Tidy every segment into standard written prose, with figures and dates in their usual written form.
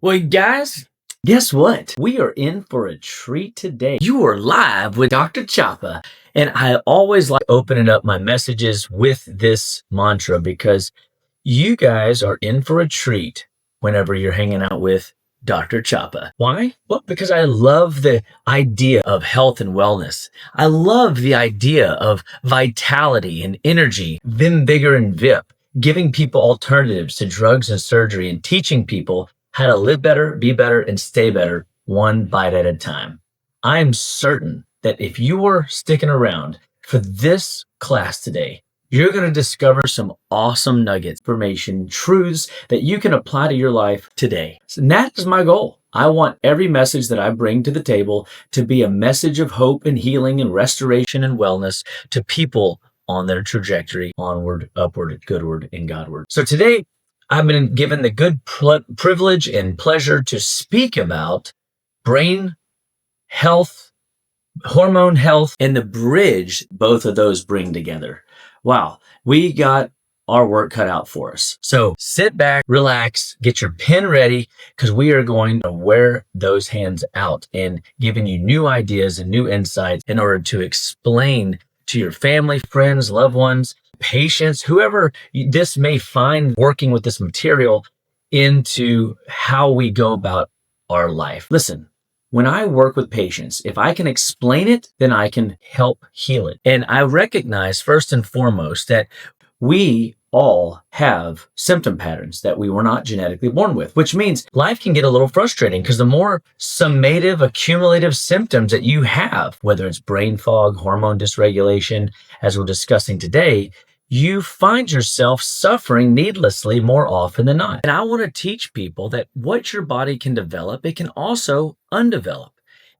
Well, guys, guess what? We are in for a treat today. You are live with Dr. Chapa. And I always like opening up my messages with this mantra because you guys are in for a treat whenever you're hanging out with Dr. Chapa. Why? Well, because I love the idea of health and wellness. I love the idea of vitality and energy, Vim, Vigor, and VIP, giving people alternatives to drugs and surgery and teaching people how to live better, be better, and stay better one bite at a time. I am certain that if you are sticking around for this class today, you're going to discover some awesome nuggets, information, truths that you can apply to your life today. And that is my goal. I want every message that I bring to the table to be a message of hope and healing and restoration and wellness to people on their trajectory onward, upward, goodward, and Godward. So today, I've been given the good privilege and pleasure to speak about brain health, hormone health, and the bridge both of those bring together. Wow, we got our work cut out for us. So sit back, relax, get your pen ready, because we are going to wear those hands out and giving you new ideas and new insights in order to explain to your family, friends, loved ones, patients, whoever this may find working with this material into how we go about our life. Listen, when I work with patients, if I can explain it, then I can help heal it. And I recognize first and foremost that we all have symptom patterns that we were not genetically born with, which means life can get a little frustrating because the more summative, accumulative symptoms that you have, whether it's brain fog, hormone dysregulation, as we're discussing today, you find yourself suffering needlessly more often than not. And I want to teach people that what your body can develop, it can also undevelop.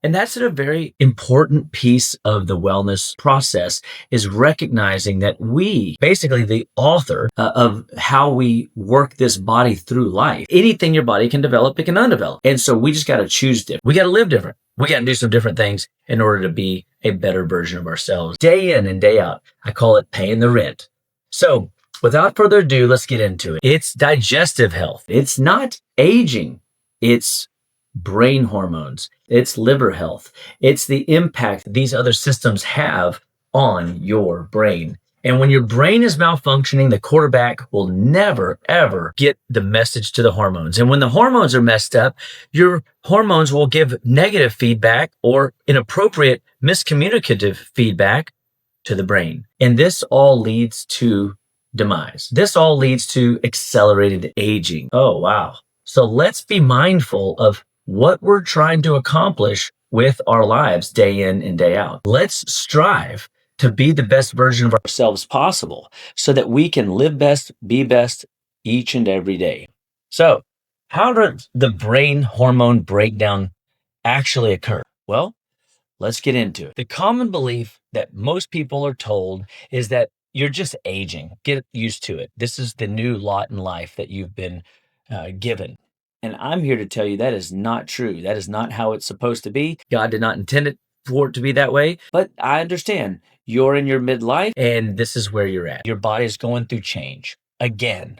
And that's a very important piece of the wellness process, is recognizing that we, basically the author of how we work this body through life. Anything your body can develop, it can undevelop. And so we just got to choose different. We got to live different. We got to do some different things in order to be a better version of ourselves. Day in and day out, I call it paying the rent. So without further ado, let's get into it. It's digestive health. It's not aging. It's brain hormones. It's liver health. It's the impact these other systems have on your brain. And when your brain is malfunctioning, the quarterback will never, ever get the message to the hormones. And when the hormones are messed up, your hormones will give negative feedback or inappropriate, miscommunicative feedback to the brain. And this all leads to demise. This all leads to accelerated aging. Oh, wow. So let's be mindful of what we're trying to accomplish with our lives day in and day out. Let's strive to be the best version of ourselves possible so that we can live best, be best each and every day. So how does the brain hormone breakdown actually occur? Well, let's get into it. The common belief that most people are told is that you're just aging. Get used to it. This is the new lot in life that you've been given. And I'm here to tell you that is not true. That is not how it's supposed to be. God did not intend it for it to be that way. But I understand you're in your midlife and this is where you're at. Your body is going through change again.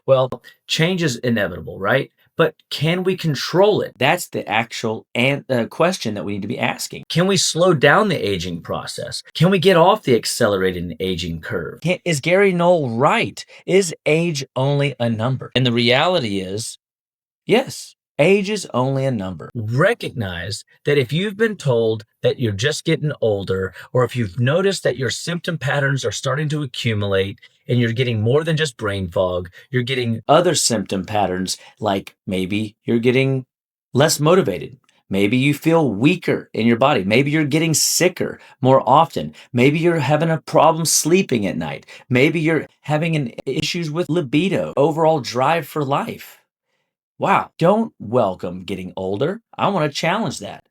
Well, change is inevitable, right? But can we control it? That's the actual question that we need to be asking. Can we slow down the aging process? Can we get off the accelerated aging curve? Is Gary Knoll right? Is age only a number? And the reality is, yes, age is only a number. Recognize that if you've been told that you're just getting older, or if you've noticed that your symptom patterns are starting to accumulate and you're getting more than just brain fog, you're getting other symptom patterns, like maybe you're getting less motivated. Maybe you feel weaker in your body. Maybe you're getting sicker more often. Maybe you're having a problem sleeping at night. Maybe you're having issues with libido, overall drive for life. Wow, don't welcome getting older. I want to challenge that.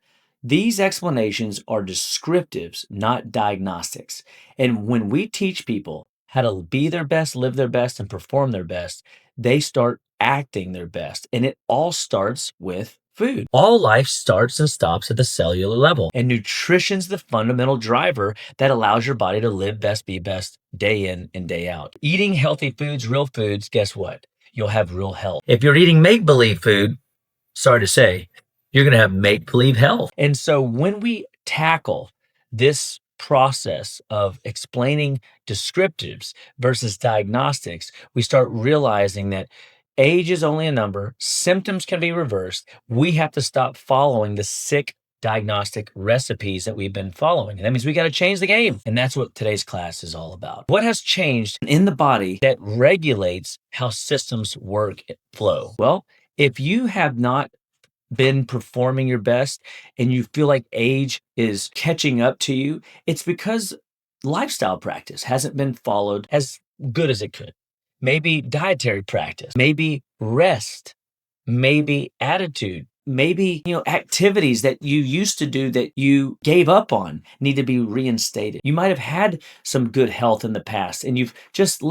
These explanations are descriptives, not diagnostics. And when we teach people how to be their best, live their best, and perform their best, they start acting their best. And it all starts with food. All life starts and stops at the cellular level. And nutrition's the fundamental driver that allows your body to live best, be best, day in and day out. Eating healthy foods, real foods, guess what? You'll have real health. If you're eating make-believe food, sorry to say, you're going to have make believe health. And so when we tackle this process of explaining descriptives versus diagnostics, we start realizing that age is only a number, symptoms can be reversed. We have to stop following the sick diagnostic recipes that we've been following. And that means we got to change the game. And that's what today's class is all about. What has changed in the body that regulates how systems work and flow? Well, if you have not been performing your best and you feel like age is catching up to you, it's because lifestyle practice hasn't been followed as good as it could. Maybe dietary practice, maybe rest, maybe attitude, maybe, activities that you used to do that you gave up on need to be reinstated. You might have had some good health in the past and you've just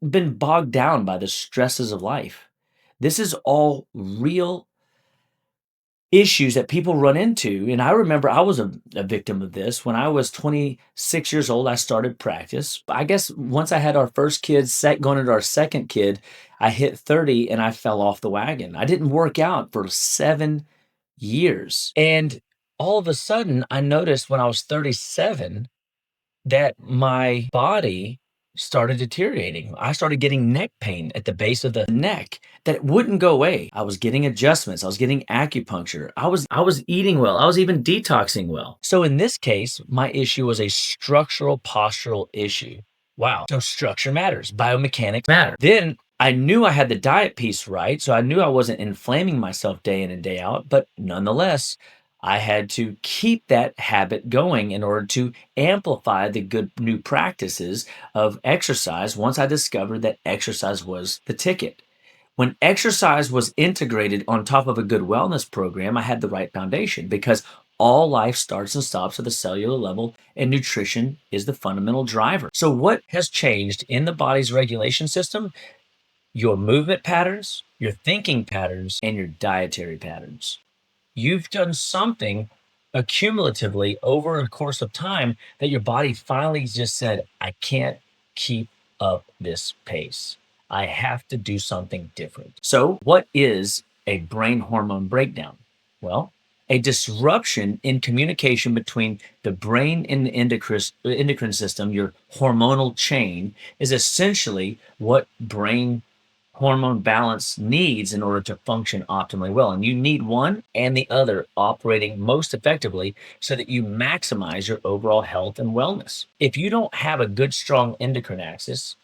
been bogged down by the stresses of life. This is all real issues that people run into. And I remember I was a victim of this. When I was 26 years old, I started practice. I guess once I had our first kid, going into our second kid, I hit 30 and I fell off the wagon. I didn't work out for 7 years. And all of a sudden, I noticed when I was 37 that my body started deteriorating. I started getting neck pain at the base of the neck that wouldn't go away. I was getting adjustments. I was getting acupuncture. I was eating well. I was even detoxing well. So in this case, my issue was a structural postural issue. Wow. So structure matters. Biomechanics matter. Then I knew I had the diet piece right. So I knew I wasn't inflaming myself day in and day out, but nonetheless, I had to keep that habit going in order to amplify the good new practices of exercise once I discovered that exercise was the ticket. When exercise was integrated on top of a good wellness program, I had the right foundation because all life starts and stops at the cellular level, and nutrition is the fundamental driver. So, what has changed in the body's regulation system? Your movement patterns, your thinking patterns, and your dietary patterns. You've done something accumulatively over a course of time that your body finally just said, I can't keep up this pace. I have to do something different. So, what is a brain hormone breakdown? Well, a disruption in communication between the brain and the endocrine system, your hormonal chain, is essentially what brain hormone balance needs in order to function optimally well. And you need one and the other operating most effectively so that you maximize your overall health and wellness. If you don't have a good, strong endocrine axis,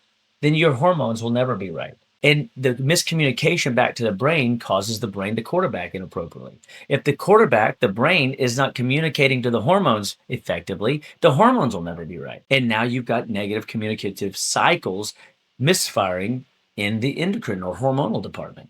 then your hormones will never be right. And the miscommunication back to the brain causes the brain to quarterback inappropriately. If the brain, is not communicating to the hormones effectively, the hormones will never be right. And now you've got negative communicative cycles misfiring in the endocrine or hormonal department.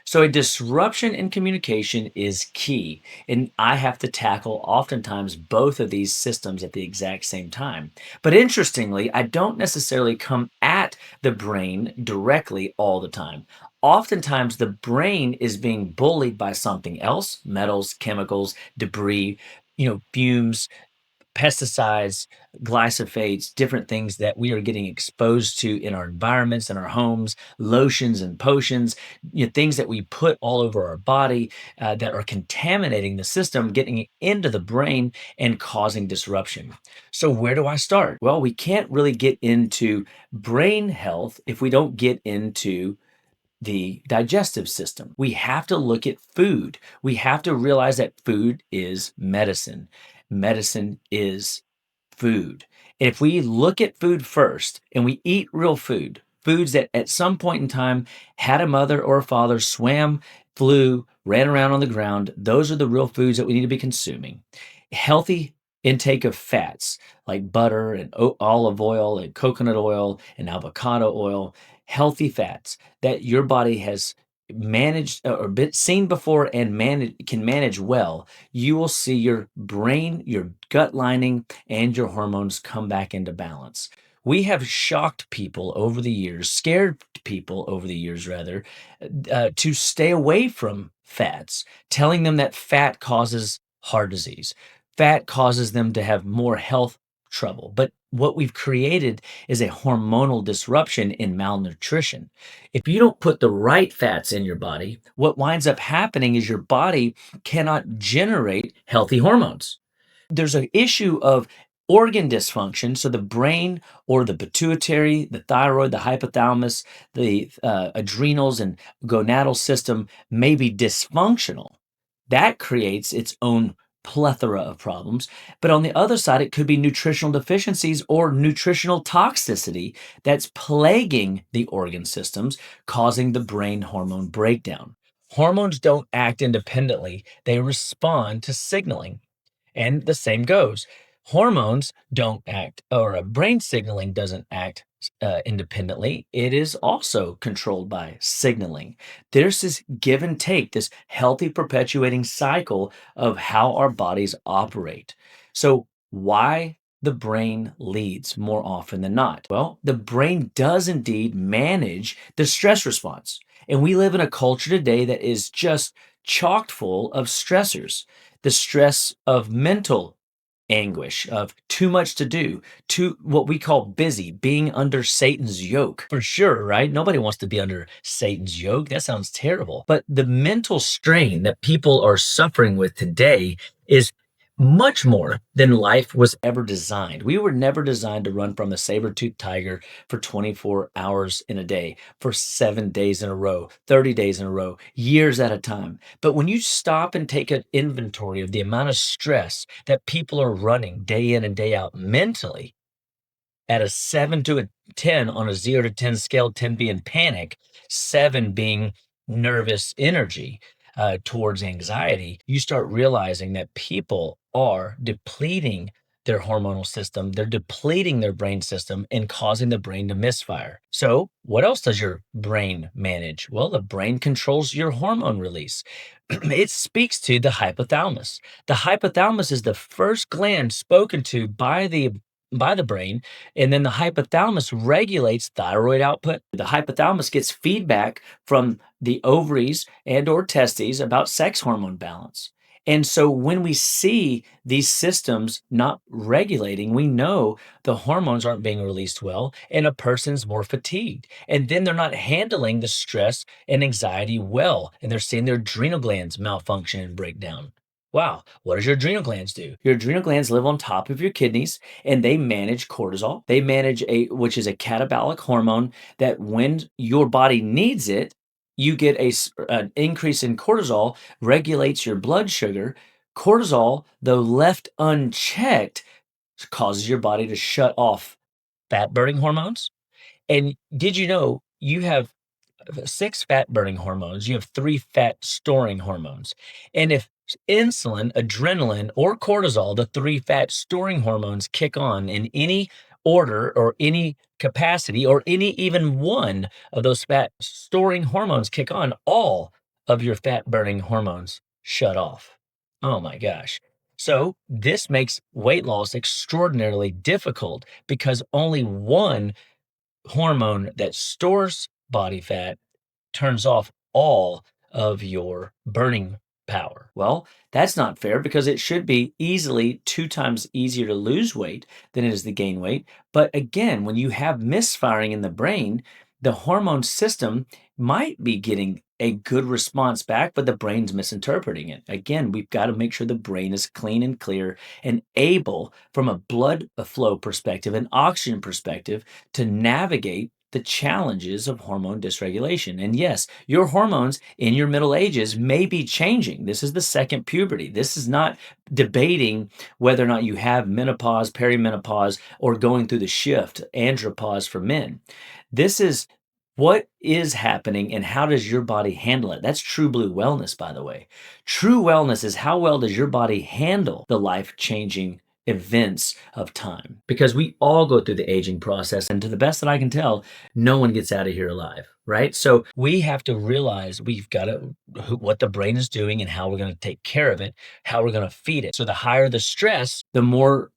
So a disruption in communication is key. And I have to tackle oftentimes both of these systems at the exact same time. But interestingly, I don't necessarily come at the brain directly all the time. Oftentimes, the brain is being bullied by something else, metals, chemicals, debris, fumes, pesticides, glyphosates, different things that we are getting exposed to in our environments, in our homes, lotions and potions, things that we put all over our body that are contaminating the system, getting into the brain and causing disruption. So where do I start? Well, we can't really get into brain health if we don't get into the digestive system. We have to look at food. We have to realize that food is medicine. Medicine is food. If we look at food first and we eat real food, foods that at some point in time had a mother or a father, swam, flew, ran around on the ground, those are the real foods that we need to be consuming. Healthy intake of fats like butter and olive oil and coconut oil and avocado oil, healthy fats that your body has managed or been seen before and can manage well, you will see your brain, your gut lining, and your hormones come back into balance. We have shocked people over the years, scared people over the years, rather, to stay away from fats, telling them that fat causes heart disease. Fat causes them to have more health trouble. But what we've created is a hormonal disruption in malnutrition. If you don't put the right fats in your body, what winds up happening is your body cannot generate healthy hormones. There's an issue of organ dysfunction. So the brain or the pituitary, the thyroid, the hypothalamus, the adrenals and gonadal system may be dysfunctional. That creates its own plethora of problems. But on the other side, it could be nutritional deficiencies or nutritional toxicity that's plaguing the organ systems, causing the brain hormone breakdown. Hormones don't act independently, they respond to signaling. And the same goes. Hormones don't act, or brain signaling doesn't act independently. It is also controlled by signaling. There's this give and take, this healthy perpetuating cycle of how our bodies operate. So, why the brain leads more often than not? Well, the brain does indeed manage the stress response. And we live in a culture today that is just chock full of stressors, the stress of mental anguish, of too much to do, too what we call busy, being under Satan's yoke. For sure, right? Nobody wants to be under Satan's yoke. That sounds terrible. But the mental strain that people are suffering with today is much more than life was ever designed. We were never designed to run from a saber-toothed tiger for 24 hours in a day, for 7 days in a row, 30 days in a row, years at a time. But when you stop and take an inventory of the amount of stress that people are running day in and day out mentally, at a 7 to a 10 on a 0 to 10 scale, 10 being panic, 7 being nervous energy towards anxiety, you start realizing that people are depleting their hormonal system, they're depleting their brain system and causing the brain to misfire. So, what else does your brain manage? Well, the brain controls your hormone release. It speaks to the hypothalamus. The hypothalamus is the first gland spoken to by the brain, and then the hypothalamus regulates thyroid output. The hypothalamus gets feedback from the ovaries and or testes about sex hormone balance. And so when we see these systems not regulating, we know the hormones aren't being released well and a person's more fatigued. And then they're not handling the stress and anxiety well, and they're seeing their adrenal glands malfunction and break down. Wow, what does your adrenal glands do? Your adrenal glands live on top of your kidneys and they manage cortisol. They manage which is a catabolic hormone that when your body needs it, you get an increase in cortisol, regulates your blood sugar. Cortisol, though left unchecked, causes your body to shut off fat burning hormones. And did you know you have 6 fat burning hormones, you have 3 fat storing hormones. And if insulin, adrenaline, or cortisol, the 3 fat storing hormones, kick on in any order or any capacity, or any even one of those fat storing hormones kick on, all of your fat burning hormones shut off. Oh my gosh. So, this makes weight loss extraordinarily difficult because only one hormone that stores body fat turns off all of your burning power. Well, that's not fair because it should be easily 2 times easier to lose weight than it is to gain weight. But again, when you have misfiring in the brain, the hormone system might be getting a good response back, but the brain's misinterpreting it. Again, we've got to make sure the brain is clean and clear and able, from a blood flow perspective and oxygen perspective, to navigate the challenges of hormone dysregulation. And yes, your hormones in your middle ages may be changing. This is the second puberty. This is not debating whether or not you have menopause, perimenopause, or going through the shift, andropause for men. This is what is happening and how does your body handle it? That's true blue wellness, by the way. True wellness is how well does your body handle the life-changing events of time, because we all go through the aging process, and to the best that I can tell, no one gets out of here alive, right? So we have to realize we've got to what the brain is doing and how we're going to take care of it, how we're going to feed it. So the higher the stress, the more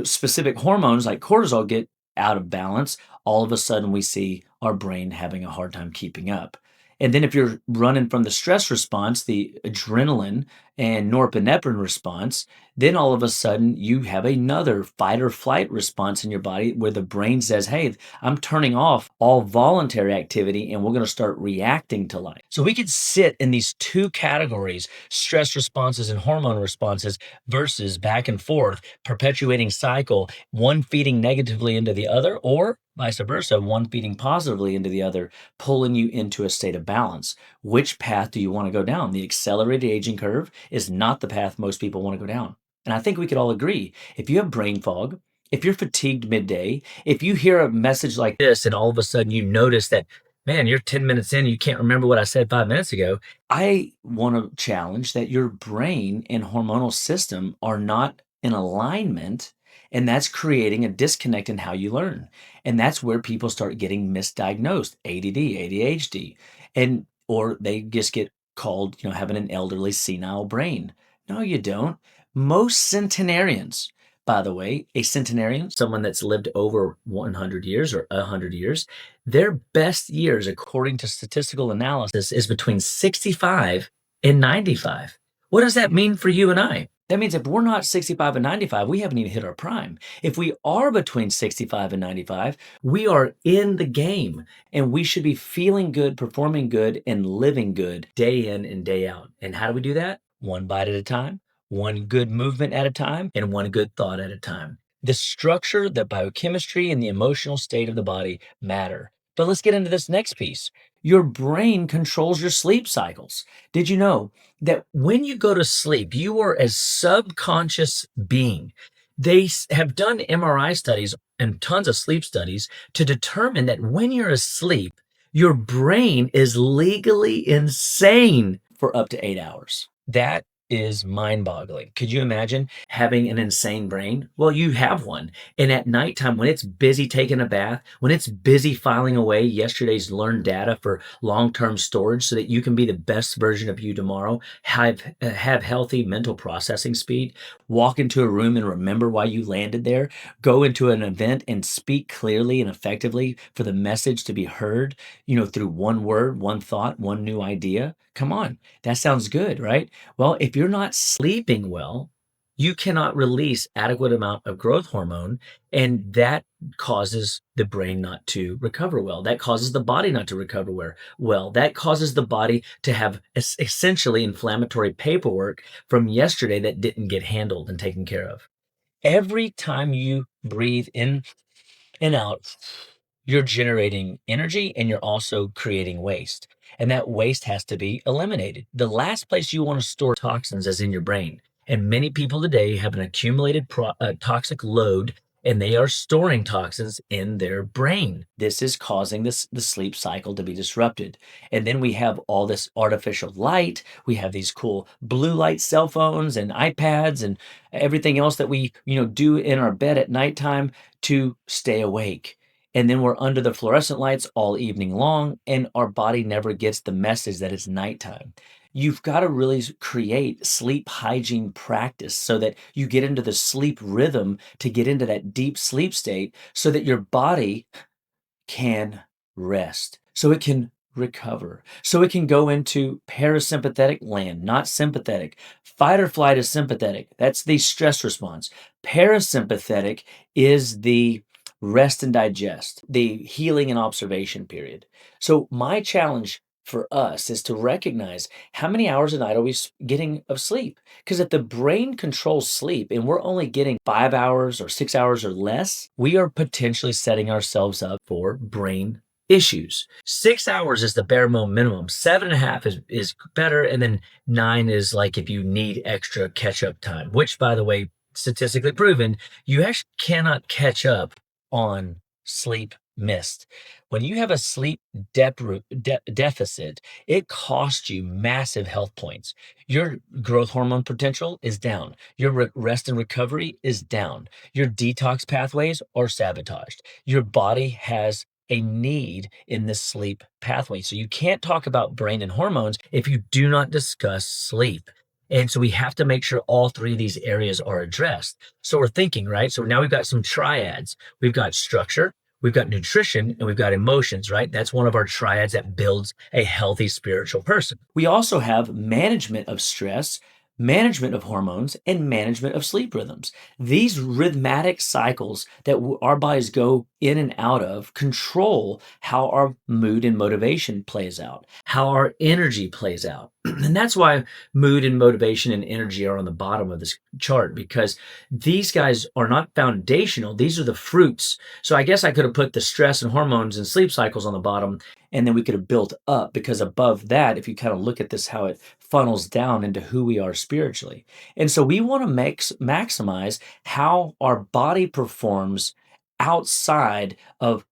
specific hormones like cortisol get out of balance. All of a sudden we see our brain having a hard time keeping up. And then if you're running from the stress response, the adrenaline and norepinephrine response, then all of a sudden you have another fight or flight response in your body where the brain says, hey, I'm turning off all voluntary activity and we're going to start reacting to life. So we could sit in these two categories, stress responses and hormone responses versus back and forth, perpetuating cycle, one feeding negatively into the other, or vice versa, one feeding positively into the other, pulling you into a state of balance. Which path do you want to go down? The accelerated aging curve is not the path most people want to go down. And I think we could all agree, if you have brain fog, if you're fatigued midday, if you hear a message like this and all of a sudden you notice that, man, you're 10 minutes in, you can't remember what I said 5 minutes ago, I want to challenge that your brain and hormonal system are not in alignment, and that's creating a disconnect in how you learn. And that's where people start getting misdiagnosed, ADD, ADHD, and or they just get called, having an elderly senile brain. No, you don't. Most centenarians, by the way, a centenarian, someone that's lived over 100 years or 100 years, their best years, according to statistical analysis, is between 65 and 95. What does that mean for you and I? That means if we're not 65 and 95, we haven't even hit our prime. If we are between 65 and 95, we are in the game and we should be feeling good, performing good, and living good day in and day out. And how do we do that? One bite at a time, one good movement at a time, and one good thought at a time. The structure, the biochemistry, and the emotional state of the body matter. But let's get into this next piece. Your brain controls your sleep cycles. Did you know that when you go to sleep, you are a subconscious being? They have done MRI studies and tons of sleep studies to determine that when you're asleep, your brain is legally insane for up to 8 hours. That is mind-boggling. Could you imagine having an insane brain? Well, you have one. And at nighttime, when it's busy taking a bath, when it's busy filing away yesterday's learned data for long-term storage so that you can be the best version of you tomorrow, have healthy mental processing speed, walk into a room and remember why you landed there, go into an event and speak clearly and effectively for the message to be heard, through one word, one thought, one new idea. Come on, that sounds good, right? Well, if you're not sleeping well, you cannot release adequate amount of growth hormone, and that causes the brain not to recover well. That causes the body not to recover well. That causes the body to have essentially inflammatory paperwork from yesterday that didn't get handled and taken care of. Every time you breathe in and out, you're generating energy and you're also creating waste. And that waste has to be eliminated. The last place you want to store toxins is in your brain. And many people today have an accumulated toxic load and they are storing toxins in their brain. This is causing the sleep cycle to be disrupted. And then we have all this artificial light. We have these cool blue light cell phones and iPads and everything else that we, do in our bed at nighttime to stay awake. And then we're under the fluorescent lights all evening long, and our body never gets the message that it's nighttime. You've got to really create sleep hygiene practice so that you get into the sleep rhythm to get into that deep sleep state so that your body can rest, so it can recover, so it can go into parasympathetic land, not sympathetic. Fight or flight is sympathetic. That's the stress response. Parasympathetic is the rest and digest, the healing and observation period. So my challenge for us is to recognize how many hours a night are we getting of sleep? Because if the brain controls sleep and we're only getting 5 hours or 6 hours or less, we are potentially setting ourselves up for brain issues. 6 hours is the bare minimum. 7.5 is better. And then 9 is like if you need extra catch up time, which, by the way, statistically proven, you actually cannot catch up on sleep missed. When you have a sleep deficit, it costs you massive health points. Your growth hormone potential is down. Your rest and recovery is down. Your detox pathways are sabotaged. Your body has a need in this sleep pathway. So you can't talk about brain and hormones if you do not discuss sleep. And so we have to make sure all three of these areas are addressed. So we're thinking, right? So now we've got some triads. We've got structure, we've got nutrition, and we've got emotions, right? That's one of our triads that builds a healthy spiritual person. We also have management of stress, management of hormones, and management of sleep rhythms. These rhythmic cycles that our bodies go in and out of control how our mood and motivation plays out, how our energy plays out. And that's why mood and motivation and energy are on the bottom of this chart, because these guys are not foundational. These are the fruits. So I guess I could have put the stress and hormones and sleep cycles on the bottom, and then we could have built up, because above that, if you kind of look at this, how it funnels down into who we are spiritually. And so we want to maximize how our body performs outside of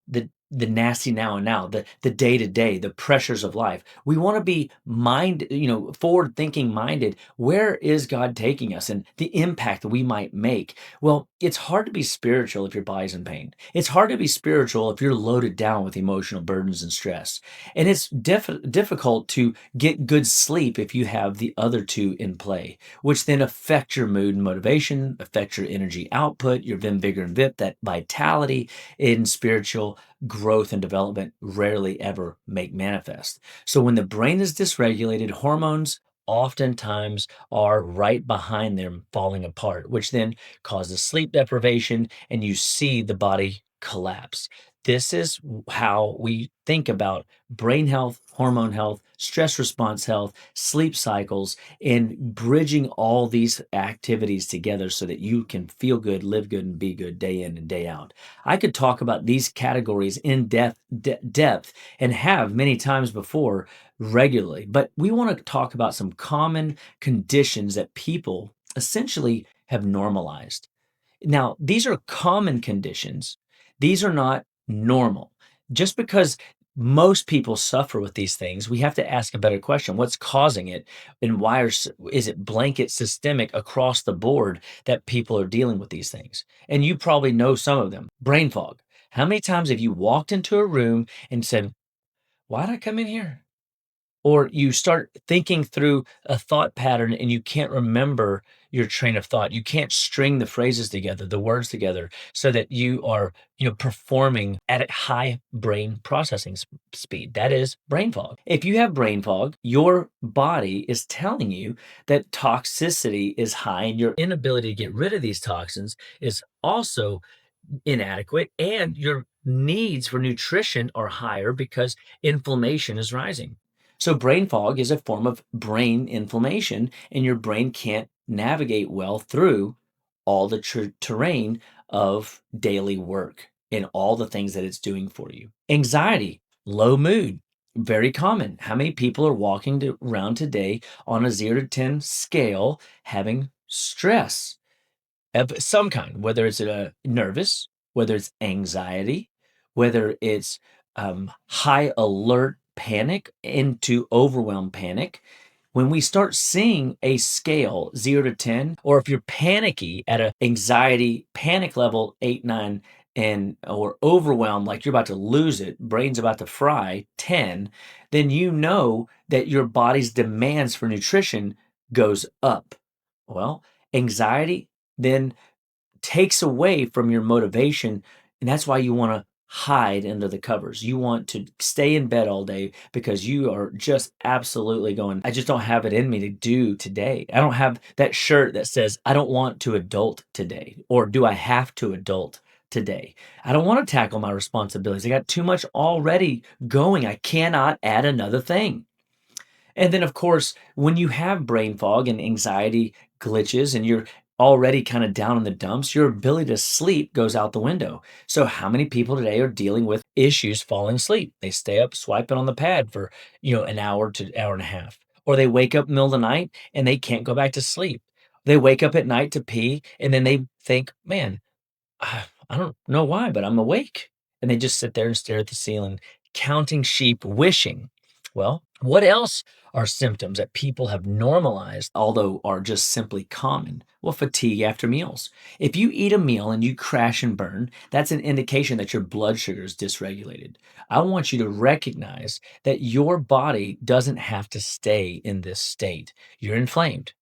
the nasty now and now, the day to day, the pressures of life. We want to be forward thinking minded. Where is God taking us, and the impact that we might make? Well, it's hard to be spiritual if your body's in pain. It's hard to be spiritual if you're loaded down with emotional burdens and stress. And it's difficult to get good sleep if you have the other two in play, which then affect your mood and motivation, affect your energy output, your vim, vigor, and vip, that vitality in spiritual growth and development rarely ever make manifest. So when the brain is dysregulated, hormones oftentimes are right behind them falling apart, which then causes sleep deprivation, and you see the body collapse. This is how we think about brain health, hormone health, stress response health, sleep cycles, and bridging all these activities together so that you can feel good, live good, and be good day in and day out. I could talk about these categories in depth and have many times before regularly, but we want to talk about some common conditions that people essentially have normalized. Now, these are common conditions. These are not normal. Just because most people suffer with these things, we have to ask a better question. What's causing it? And why is it blanket systemic across the board that people are dealing with these things? And you probably know some of them. Brain fog. How many times have you walked into a room and said, why did I come in here? Or you start thinking through a thought pattern and you can't remember your train of thought. You can't string the phrases together, the words together, so that you are, performing at a high brain processing speed. That is brain fog. If you have brain fog, your body is telling you that toxicity is high, and your inability to get rid of these toxins is also inadequate, and your needs for nutrition are higher because inflammation is rising. So brain fog is a form of brain inflammation, and your brain can't navigate well through all the terrain of daily work and all the things that it's doing for you. Anxiety, low mood, very common. How many people are walking around today on a 0 to 10 scale having stress of some kind, whether it's nervous, whether it's anxiety, whether it's high alert panic into overwhelmed panic? When we start seeing a scale 0 to 10, or if you're panicky at a anxiety panic level 8, 9, and or overwhelmed, like you're about to lose it, brain's about to fry, 10, then you know that your body's demands for nutrition goes up. Well, anxiety then takes away from your motivation. And that's why you want to hide under the covers. You want to stay in bed all day because you are just absolutely going, I just don't have it in me to do today. I don't have that shirt that says, I don't want to adult today. Or do I have to adult today? I don't want to tackle my responsibilities. I got too much already going. I cannot add another thing. And then, of course, when you have brain fog and anxiety glitches and you're already kind of down in the dumps, your ability to sleep goes out the window. So, how many people today are dealing with issues falling asleep? They stay up swiping on the pad for, an hour to hour and a half, or they wake up middle of the night and they can't go back to sleep. They wake up at night to pee and then they think, man, I don't know why, but I'm awake. And they just sit there and stare at the ceiling, counting sheep, wishing. Well, what else are symptoms that people have normalized, although are just simply common? Well, fatigue after meals. If you eat a meal and you crash and burn, that's an indication that your blood sugar is dysregulated. I want you to recognize that your body doesn't have to stay in this state. You're inflamed.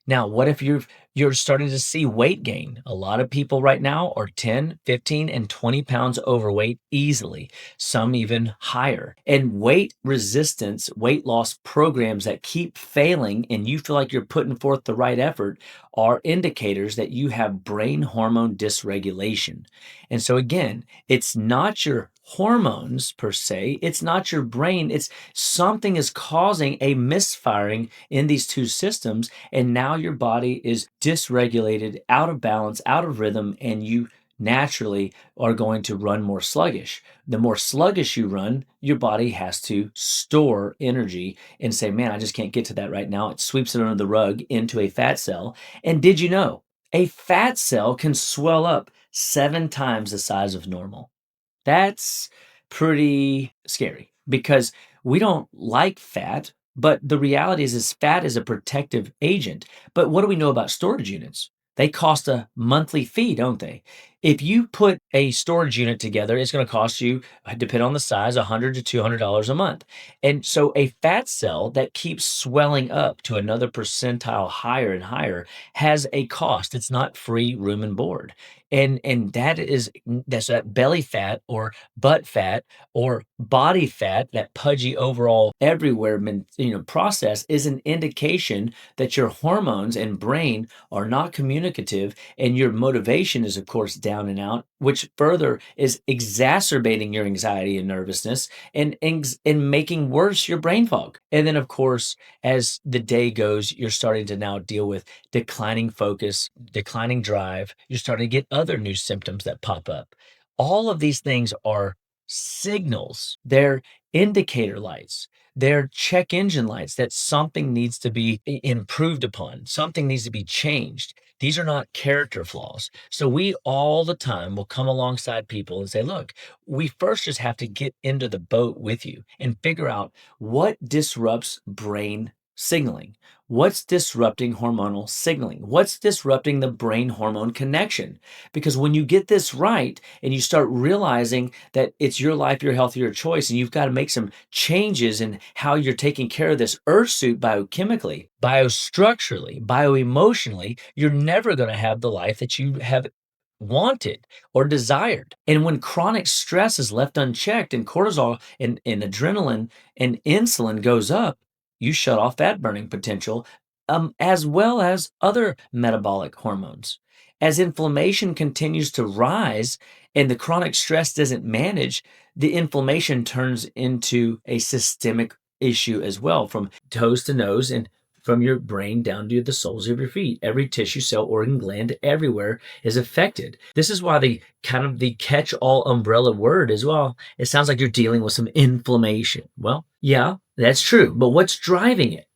Now, what if you've You're starting to see weight gain. A lot of people right now are 10, 15, and 20 pounds overweight easily, some even higher. And weight resistance, weight loss programs that keep failing and you feel like you're putting forth the right effort are indicators that you have brain hormone dysregulation. And so, again, it's not your hormones per se, it's not your brain, it's something is causing a misfiring in these two systems. And now your body is dysregulated, out of balance, out of rhythm, and you naturally are going to run more sluggish. The more sluggish you run, your body has to store energy and say, man, I just can't get to that right now. It sweeps it under the rug into a fat cell. And did you know a fat cell can swell up 7 times the size of normal? That's pretty scary because we don't like fat, but the reality is fat is a protective agent. But what do we know about storage units? They cost a monthly fee, don't they? If you put a storage unit together, it's going to cost you, depending on the size, $100 to $200 a month. And so a fat cell that keeps swelling up to another percentile higher and higher has a cost. It's not free room and board. And that's that belly fat or butt fat or body fat, that pudgy overall everywhere process is an indication that your hormones and brain are not communicative, and your motivation is of course down and out, which further is exacerbating your anxiety and nervousness and making worse your brain fog. And then of course, as the day goes, you're starting to now deal with declining focus, declining drive. You're starting to get other new symptoms that pop up. All of these things are signals. They're indicator lights. They're check engine lights that something needs to be improved upon. Something needs to be changed. These are not character flaws. So we all the time will come alongside people and say, look, we first just have to get into the boat with you and figure out what disrupts brain signaling. What's disrupting hormonal signaling? What's disrupting the brain hormone connection? Because when you get this right and you start realizing that it's your life, your health, your choice, and you've got to make some changes in how you're taking care of this earth suit biochemically, biostructurally, bioemotionally, you're never going to have the life that you have wanted or desired. And when chronic stress is left unchecked and cortisol and adrenaline and insulin goes up, you shut off fat burning potential, as well as other metabolic hormones. As inflammation continues to rise and the chronic stress doesn't manage, the inflammation turns into a systemic issue as well, from toes to nose and from your brain down to the soles of your feet. Every tissue, cell, organ, gland, everywhere is affected. This is why the catch-all umbrella word as well, it sounds like you're dealing with some inflammation. Well, yeah, that's true. But what's driving it?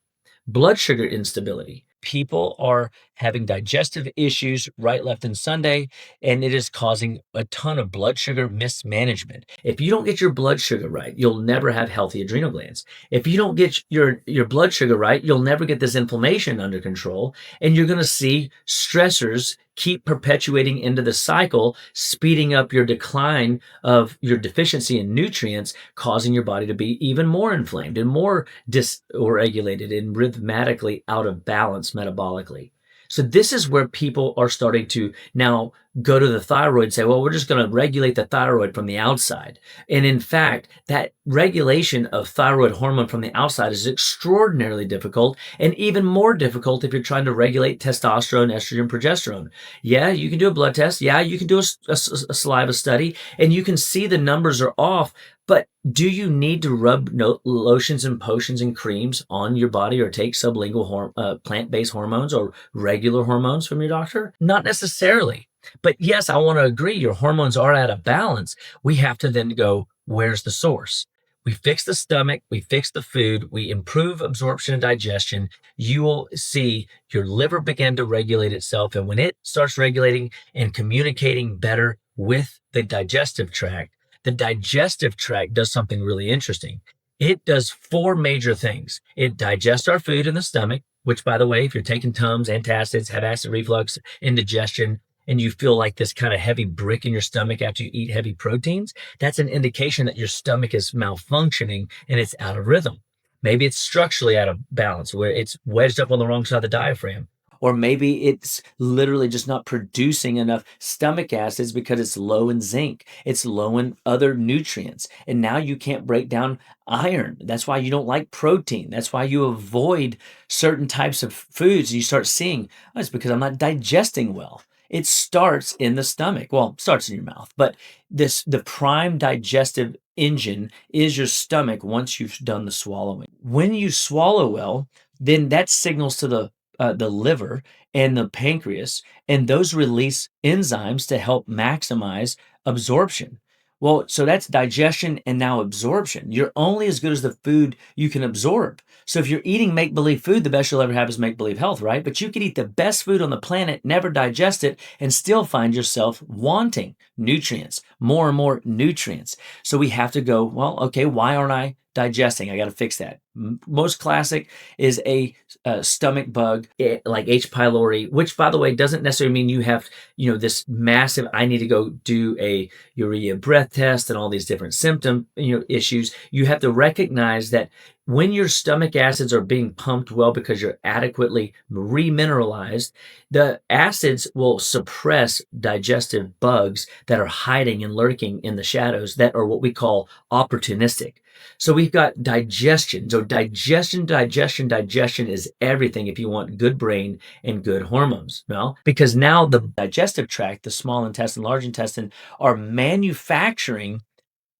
Blood sugar instability. People are having digestive issues right, left, and Sunday, and it is causing a ton of blood sugar mismanagement. If you don't get your blood sugar right, you'll never have healthy adrenal glands. If you don't get your blood sugar right, you'll never get this inflammation under control, and you're going to see stressors keep perpetuating into the cycle, speeding up your decline of your deficiency in nutrients, causing your body to be even more inflamed and more dysregulated and rhythmatically out of balance metabolically. So this is where people are starting to now go to the thyroid and say, well, we're just going to regulate the thyroid from the outside. And in fact, that regulation of thyroid hormone from the outside is extraordinarily difficult, and even more difficult if you're trying to regulate testosterone, estrogen, progesterone. Yeah, you can do a blood test. Yeah, you can do a saliva study, and you can see the numbers are off. But do you need to rub lotions and potions and creams on your body or take sublingual plant-based hormones or regular hormones from your doctor? Not necessarily. But yes, I want to agree, your hormones are out of balance. We have to then go, where's the source? We fix the stomach, we fix the food, we improve absorption and digestion. You will see your liver begin to regulate itself. And when it starts regulating and communicating better with the digestive tract does something really interesting. It does 4 major things. It digests our food in the stomach, which, by the way, if you're taking Tums, antacids, have acid reflux, indigestion, and you feel like this kind of heavy brick in your stomach after you eat heavy proteins, that's an indication that your stomach is malfunctioning and it's out of rhythm. Maybe it's structurally out of balance, where it's wedged up on the wrong side of the diaphragm. Or maybe it's literally just not producing enough stomach acids because it's low in zinc, it's low in other nutrients. And now you can't break down iron. That's why you don't like protein. That's why you avoid certain types of foods. You start seeing, oh, it's because I'm not digesting well. It starts in the stomach. Well, it starts in your mouth, but the prime digestive engine is your stomach once you've done the swallowing. When you swallow well, then that signals to the liver and the pancreas, and those release enzymes to help maximize absorption. Well, so that's digestion and now absorption. You're only as good as the food you can absorb. So if you're eating make believe food, the best you'll ever have is make believe health, right? But you could eat the best food on the planet, never digest it, and still find yourself wanting nutrients, more and more nutrients. So we have to go, well, okay, why aren't I digesting? I got to fix that. Most classic is a stomach bug like H. pylori, which, by the way, doesn't necessarily mean you have, this massive, I need to go do a urea breath test and all these different symptom, issues. You have to recognize that when your stomach acids are being pumped well because you're adequately remineralized, the acids will suppress digestive bugs that are hiding and lurking in the shadows that are what we call opportunistic. So we've got digestion. So digestion is everything if you want good brain and good hormones. Well, because now the digestive tract, the small intestine, large intestine, are manufacturing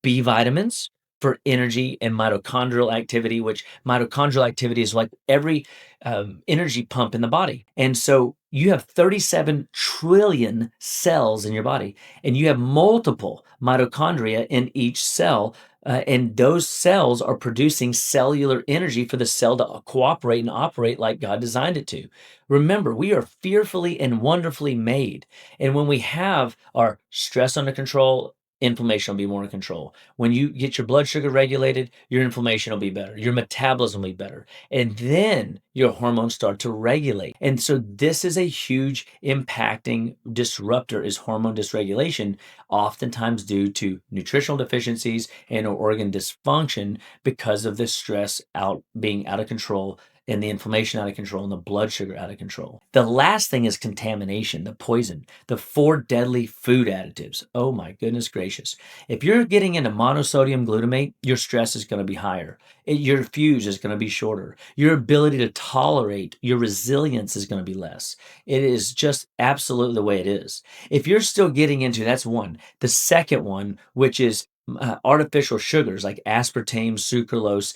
B vitamins for energy and mitochondrial activity, which mitochondrial activity is like every energy pump in the body. And so you have 37 trillion cells in your body, and you have multiple mitochondria in each cell. And those cells are producing cellular energy for the cell to cooperate and operate like God designed it to. Remember, we are fearfully and wonderfully made. And when we have our stress under control, inflammation will be more in control. When you get your blood sugar regulated, your inflammation will be better. Your metabolism will be better. And then your hormones start to regulate. And so this is a huge impacting disruptor is hormone dysregulation, oftentimes due to nutritional deficiencies and or organ dysfunction because of the stress being out of control and the inflammation out of control and the blood sugar out of control. The last thing is contamination, the poison, the 4 deadly food additives. Oh my goodness gracious. If you're getting into monosodium glutamate, your stress is going to be higher. Your fuse is going to be shorter. Your ability to tolerate, your resilience is going to be less. It is just absolutely the way it is. If you're still getting into, that's one. The second one, which is artificial sugars like aspartame, sucralose,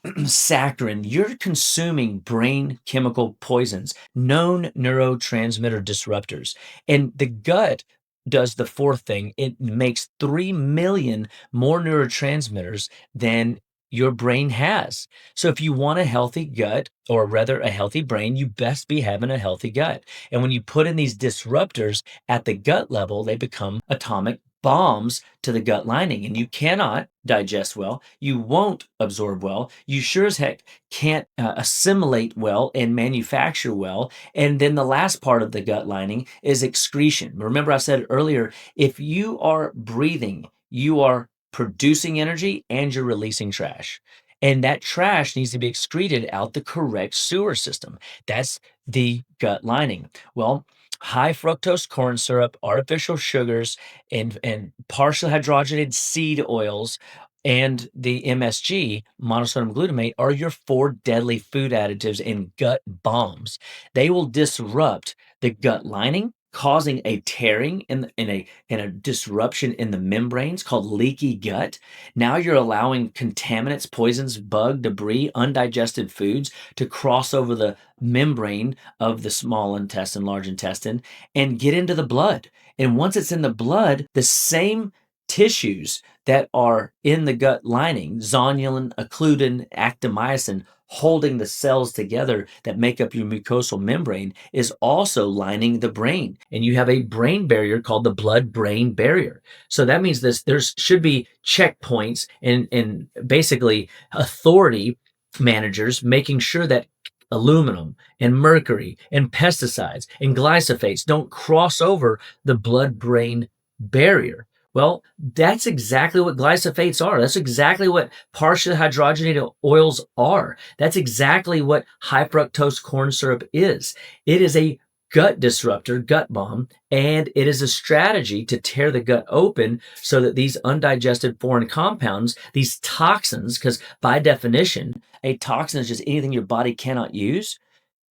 saccharin, you're consuming brain chemical poisons, known neurotransmitter disruptors. And the gut does the fourth thing. It makes 3 million more neurotransmitters than your brain has. So if you want a healthy gut, or rather a healthy brain, you best be having a healthy gut. And when you put in these disruptors at the gut level, they become atomic bombs to the gut lining, and you cannot digest well. You won't absorb well. You sure as heck can't assimilate well and manufacture well. And then the last part of the gut lining is excretion. Remember, I said earlier, if you are breathing, you are producing energy and you're releasing trash. And that trash needs to be excreted out the correct sewer system. That's the gut lining. Well, high fructose corn syrup, artificial sugars, and partially hydrogenated seed oils, and the MSG, monosodium glutamate, are your 4 deadly food additives and gut bombs. They will disrupt the gut lining, causing a tearing in a disruption in the membranes called leaky gut. Now you're allowing contaminants, poisons, bug, debris, undigested foods to cross over the membrane of the small intestine, large intestine, and get into the blood. And once it's in the blood, the same tissues that are in the gut lining, zonulin, occludin, actomyosin, holding the cells together that make up your mucosal membrane, is also lining the brain. And you have a brain barrier called the blood-brain barrier. So that means there should be checkpoints and basically authority managers making sure that aluminum and mercury and pesticides and glyphosates don't cross over the blood-brain barrier. Well, that's exactly what glyphosates are. That's exactly what partially hydrogenated oils are. That's exactly what high fructose corn syrup is. It is a gut disruptor, gut bomb, and it is a strategy to tear the gut open so that these undigested foreign compounds, these toxins, because by definition, a toxin is just anything your body cannot use,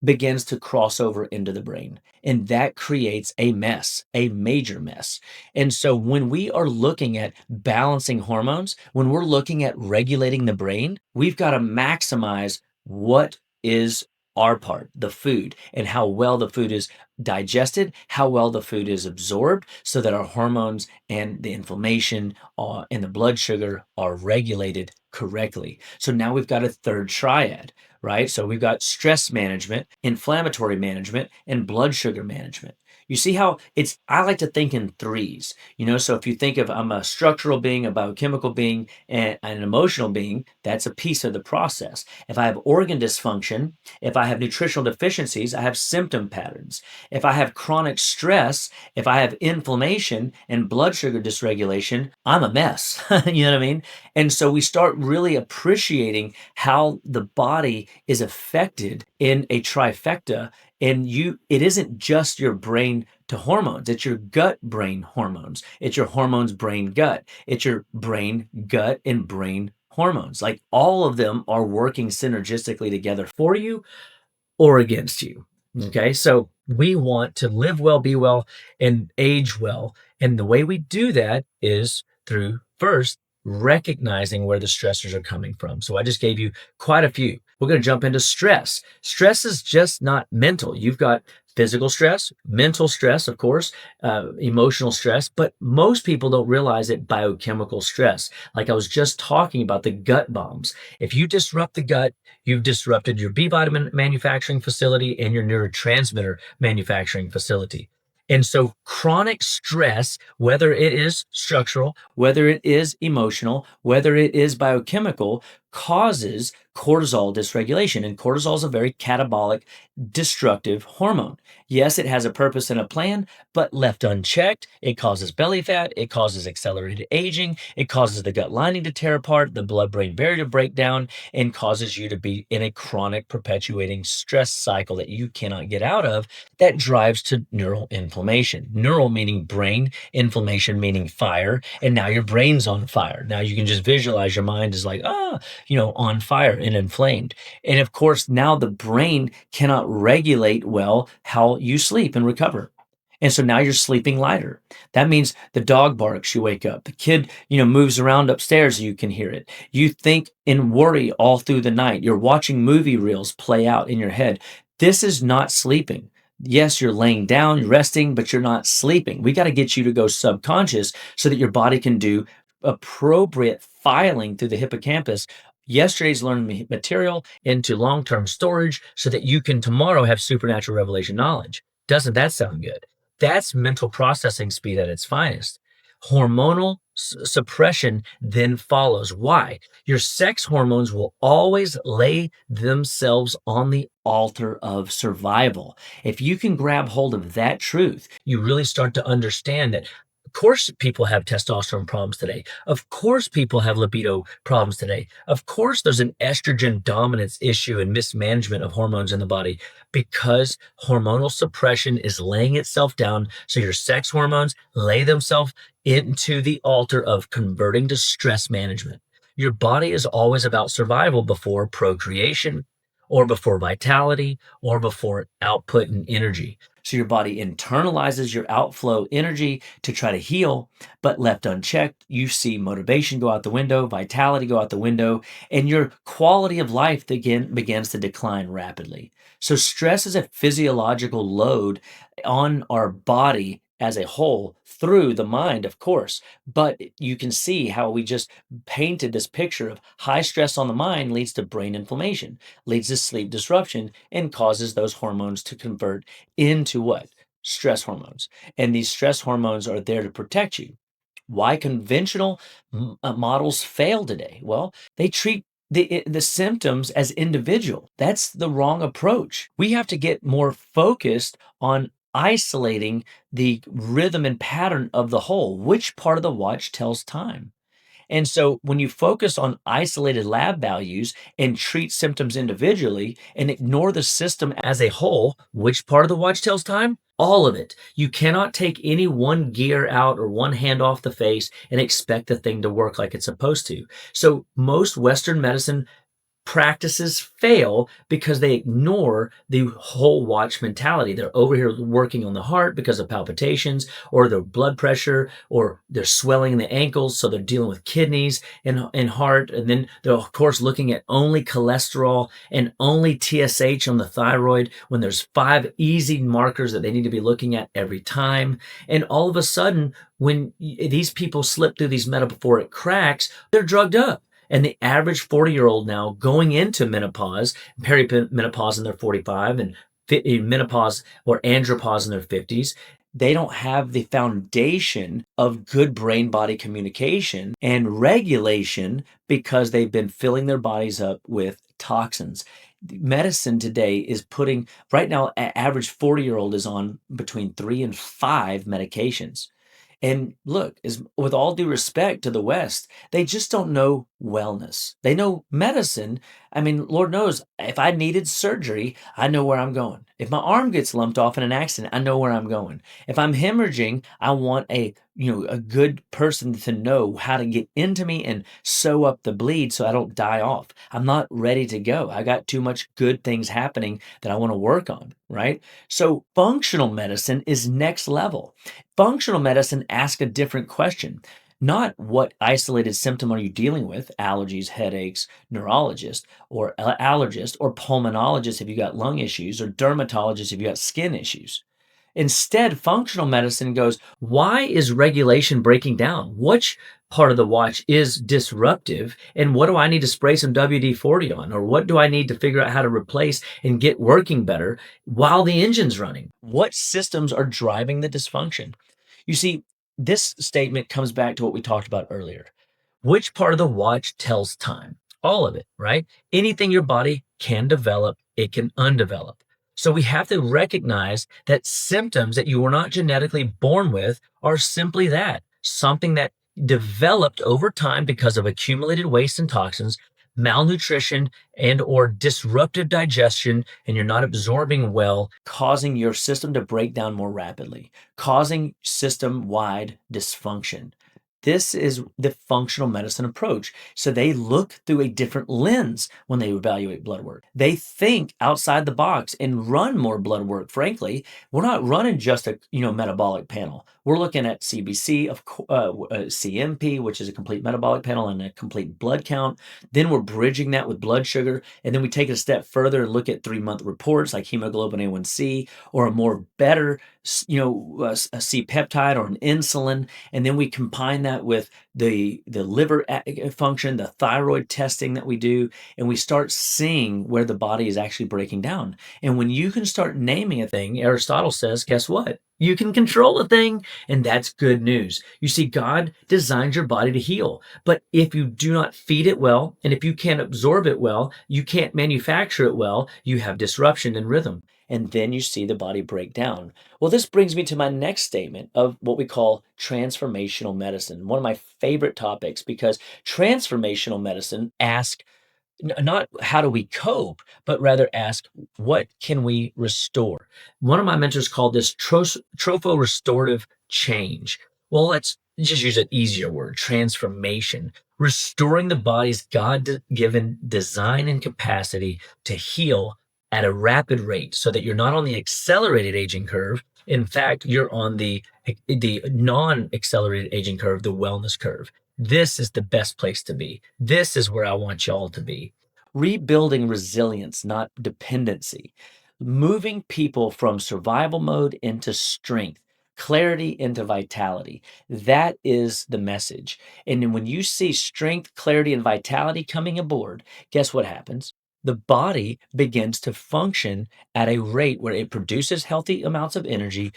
begins to cross over into the brain. And that creates a mess, a major mess. And so when we are looking at balancing hormones, when we're looking at regulating the brain, we've got to maximize what is our part, the food, and how well the food is digested, how well the food is absorbed, so that our hormones and the inflammation and the blood sugar are regulated correctly. So now we've got a third triad, right? So we've got stress management, inflammatory management, and blood sugar management. You see how I like to think in threes, so if you think of I'm a structural being, a biochemical being, and an emotional being, that's a piece of the process. If I have organ dysfunction, if I have nutritional deficiencies, I have symptom patterns. If I have chronic stress, if I have inflammation and blood sugar dysregulation, I'm a mess. You know what I mean? And so we start really appreciating how the body is affected in a trifecta. And it isn't just your brain to hormones, it's your gut brain hormones. It's your hormones brain gut. It's your brain gut and brain hormones. Like all of them are working synergistically together for you or against you. Okay. So we want to live well, be well, and age well. And the way we do that is through first recognizing where the stressors are coming from. So I just gave you quite a few. We're going to jump into stress. Stress is just not mental. You've got physical stress, mental stress, of course, emotional stress, but most people don't realize it, biochemical stress. Like I was just talking about the gut bombs. If you disrupt the gut, you've disrupted your B vitamin manufacturing facility and your neurotransmitter manufacturing facility. And so chronic stress, whether it is structural, whether it is emotional, whether it is biochemical, causes cortisol dysregulation. And cortisol is a very catabolic, destructive hormone. Yes, it has a purpose and a plan, but left unchecked, it causes belly fat, it causes accelerated aging, it causes the gut lining to tear apart, the blood-brain barrier to break down, and causes you to be in a chronic, perpetuating stress cycle that you cannot get out of that drives to neural inflammation. Neural meaning brain, inflammation meaning fire, and now your brain's on fire. Now you can just visualize your mind is like, on fire and inflamed. And of course, now the brain cannot regulate well how you sleep and recover. And so now you're sleeping lighter. That means the dog barks, you wake up. The kid, moves around upstairs, you can hear it. You think and worry all through the night. You're watching movie reels play out in your head. This is not sleeping. Yes, you're laying down, you're resting, but you're not sleeping. We got to get you to go subconscious so that your body can do appropriate filing through the hippocampus yesterday's learned material into long-term storage so that you can tomorrow have supernatural revelation knowledge. Doesn't that sound good? That's mental processing speed at its finest. Hormonal suppression then follows. Why? Your sex hormones will always lay themselves on the altar of survival. If you can grab hold of that truth, you really start to understand that of course, people have testosterone problems today. Of course, people have libido problems today. Of course, there's an estrogen dominance issue and mismanagement of hormones in the body because hormonal suppression is laying itself down. So your sex hormones lay themselves into the altar of converting to stress management. Your body is always about survival before procreation or before vitality or before output and energy. So your body internalizes your outflow energy to try to heal, but left unchecked, you see motivation go out the window, vitality go out the window, and your quality of life again begins to decline rapidly. So stress is a physiological load on our body as a whole through the mind, of course, but you can see how we just painted this picture of high stress on the mind leads to brain inflammation, leads to sleep disruption, and causes those hormones to convert into what? Stress hormones. And these stress hormones are there to protect you. Why conventional models fail today? Well, they treat the symptoms as individual. That's the wrong approach. We have to get more focused on isolating the rhythm and pattern of the whole. Which part of the watch tells time? And so when you focus on isolated lab values and treat symptoms individually and ignore the system as a whole, which part of the watch tells time? All of it. You cannot take any one gear out or one hand off the face and expect the thing to work like it's supposed to. So most Western medicine practices fail because they ignore the whole watch mentality. They're over here working on the heart because of palpitations or their blood pressure, or they're swelling in the ankles. So they're dealing with kidneys and heart. And then they're, of course, looking at only cholesterol and only TSH on the thyroid when there's 5 easy markers that they need to be looking at every time. And all of a sudden, when these people slip through these metabolic cracks, they're drugged up. And the average 40-year-old now going into menopause, perimenopause in their 45, and menopause or andropause in their 50s, they don't have the foundation of good brain-body communication and regulation because they've been filling their bodies up with toxins. Medicine today is putting, right now, an average 40-year-old is on between 3 and 5 medications. And look, is with all due respect to the West, they just don't know wellness. They know medicine. I mean, Lord knows, if I needed surgery, I know where I'm going. If my arm gets lumped off in an accident, I know where I'm going. If I'm hemorrhaging, I want a good person to know how to get into me and sew up the bleed so I don't die off. I'm not ready to go. I got too much good things happening that I want to work on, right? So functional medicine is next level. Functional medicine asks a different question. Not what isolated symptom are you dealing with, allergies, headaches, neurologist, or allergist, or pulmonologist if you got lung issues, or dermatologist if you got skin issues. Instead, functional medicine goes, why is regulation breaking down? Which part of the watch is disruptive? And what do I need to spray some WD-40 on? Or what do I need to figure out how to replace and get working better while the engine's running? What systems are driving the dysfunction? You see, this statement comes back to what we talked about earlier. Which part of the watch tells time? All of it, right? Anything your body can develop, it can undevelop. So we have to recognize that symptoms that you were not genetically born with are simply that, something that developed over time because of accumulated waste and toxins, malnutrition, and or disruptive digestion, and you're not absorbing well, causing your system to break down more rapidly, causing system-wide dysfunction. This is the functional medicine approach. So they look through a different lens when they evaluate blood work. They think outside the box and run more blood work. Frankly, we're not running just a metabolic panel. We're looking at CBC, CMP, which is a complete metabolic panel, and a complete blood count. Then we're bridging that with blood sugar, and then we take it a step further and look at 3-month reports like hemoglobin A1C or a more better, a C-peptide or an insulin, and then we combine that with the liver function, the thyroid testing that we do, and we start seeing where the body is actually breaking down. And when you can start naming a thing, Aristotle says, guess what? You can control a thing, and that's good news. You see, God designed your body to heal, but if you do not feed it well, and if you can't absorb it well, you can't manufacture it well, you have disruption in rhythm, and then you see the body break down. Well, this brings me to my next statement of what we call transformational medicine, one of my favorite topics, because transformational medicine asks not how do we cope, but rather ask what can we restore. One of my mentors called this tropho restorative change. Well, let's just use an easier word, transformation, restoring the body's God-given design and capacity to heal at a rapid rate so that you're not on the accelerated aging curve. In fact, you're on the non-accelerated aging curve, the wellness curve. This is the best place to be. This is where I want y'all to be. Rebuilding resilience, not dependency. Moving people from survival mode into strength, clarity into vitality. That is the message. And then when you see strength, clarity, and vitality coming aboard, guess what happens? The body begins to function at a rate where it produces healthy amounts of energy,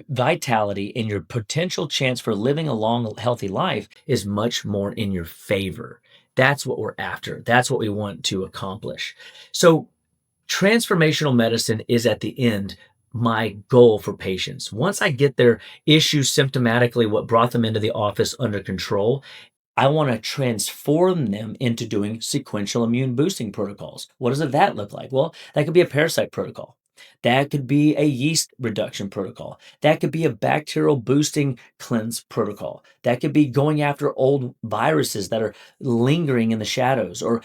vitality, and your potential chance for living a long, healthy life is much more in your favor. That's what we're after. That's what we want to accomplish. So transformational medicine is at the end my goal for patients. Once I get their issues symptomatically, what brought them into the office under control, I want to transform them into doing sequential immune boosting protocols. What does that look like? Well, that could be a parasite protocol. That could be a yeast reduction protocol. That could be a bacterial boosting cleanse protocol. That could be going after old viruses that are lingering in the shadows, or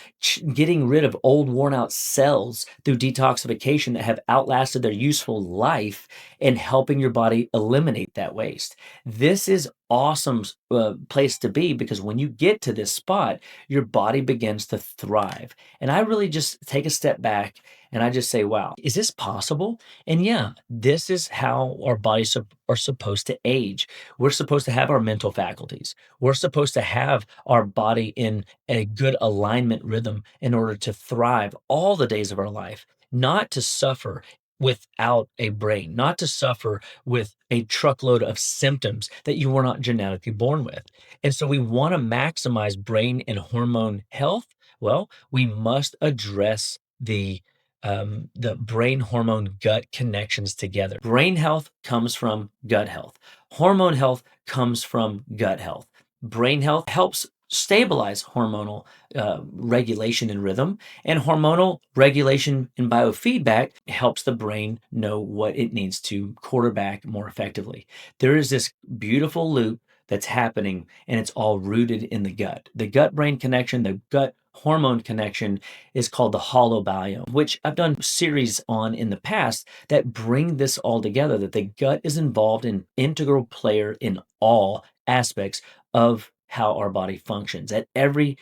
getting rid of old worn out cells through detoxification that have outlasted their useful life, and helping your body eliminate that waste. This is awesome place to be, because when you get to this spot, your body begins to thrive. And I really just take a step back and I just say, wow, is this possible? And yeah, this is how our bodies are supposed to age. We're supposed to have our mental faculties. We're supposed to have our body in a good alignment rhythm in order to thrive all the days of our life, not to suffer without a brain, not to suffer with a truckload of symptoms that you were not genetically born with. And so we want to maximize brain and hormone health. Well, we must address the brain hormone gut connections together. Brain health comes from gut health. Hormone health comes from gut health. Brain health helps stabilize hormonal regulation and rhythm, and hormonal regulation and biofeedback helps the brain know what it needs to quarterback more effectively. There is this beautiful loop that's happening, and it's all rooted in the gut. The gut brain connection, the gut hormone connection, is called the hollow biome, which I've done series on in the past that bring this all together, that the gut is involved in integral player in all aspects of how our body functions at every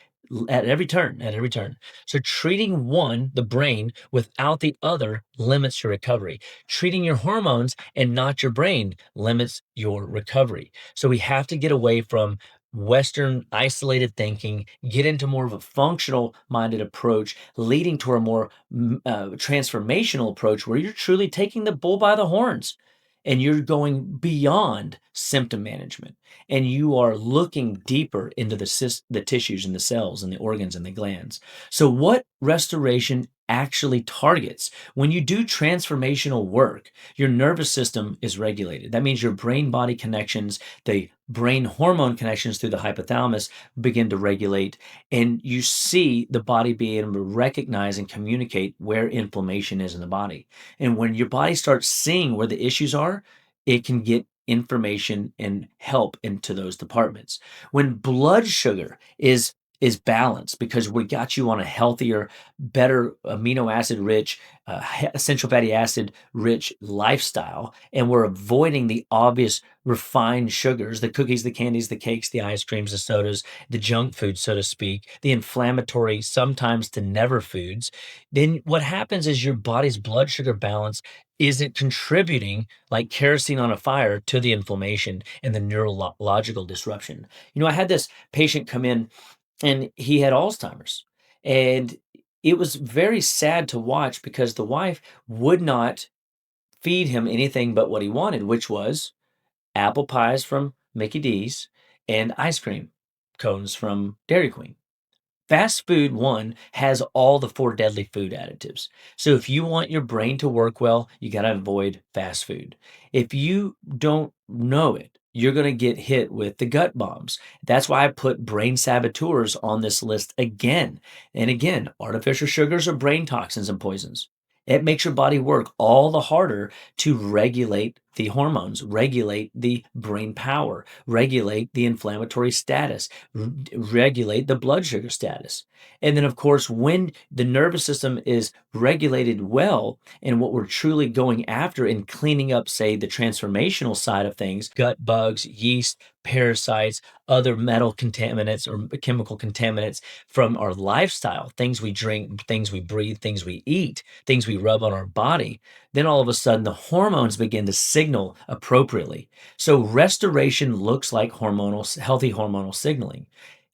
turn. So treating one, the brain, without the other limits your recovery. Treating your hormones and not your brain limits your recovery. So we have to get away from Western isolated thinking, get into more of a functional minded approach, leading to a more transformational approach where you're truly taking the bull by the horns and you're going beyond symptom management, and you are looking deeper into the tissues and the cells and the organs and the glands. So what restoration actually targets? When you do transformational work, your nervous system is regulated. That means your brain body connections, the brain hormone connections through the hypothalamus begin to regulate, and you see the body being able to recognize and communicate where inflammation is in the body. And when your body starts seeing where the issues are, it can get information and help into those departments. When blood sugar is balanced, because we got you on a healthier, better amino acid rich, essential fatty acid rich lifestyle, and we're avoiding the obvious refined sugars, the cookies, the candies, the cakes, the ice creams, the sodas, the junk food, so to speak, the inflammatory, sometimes to never foods, then what happens is your body's blood sugar balance isn't contributing like kerosene on a fire to the inflammation and the neurological disruption. I had this patient come in, and he had Alzheimer's. And it was very sad to watch, because the wife would not feed him anything but what he wanted, which was apple pies from Mickey D's and ice cream cones from Dairy Queen. Fast food, one, has all the four deadly food additives. So if you want your brain to work well, you got to avoid fast food. If you don't know it, you're going to get hit with the gut bombs. That's why I put brain saboteurs on this list again. And again, artificial sugars are brain toxins and poisons. It makes your body work all the harder to regulate the hormones, regulate the brain power, regulate the inflammatory status, regulate the blood sugar status. And then, of course, when the nervous system is regulated well, and what we're truly going after in cleaning up, say, the transformational side of things, gut bugs, yeast, parasites, other metal contaminants or chemical contaminants from our lifestyle, things we drink, things we breathe, things we eat, things we rub on our body, then all of a sudden the hormones begin to signal appropriately. So restoration looks like healthy hormonal signaling.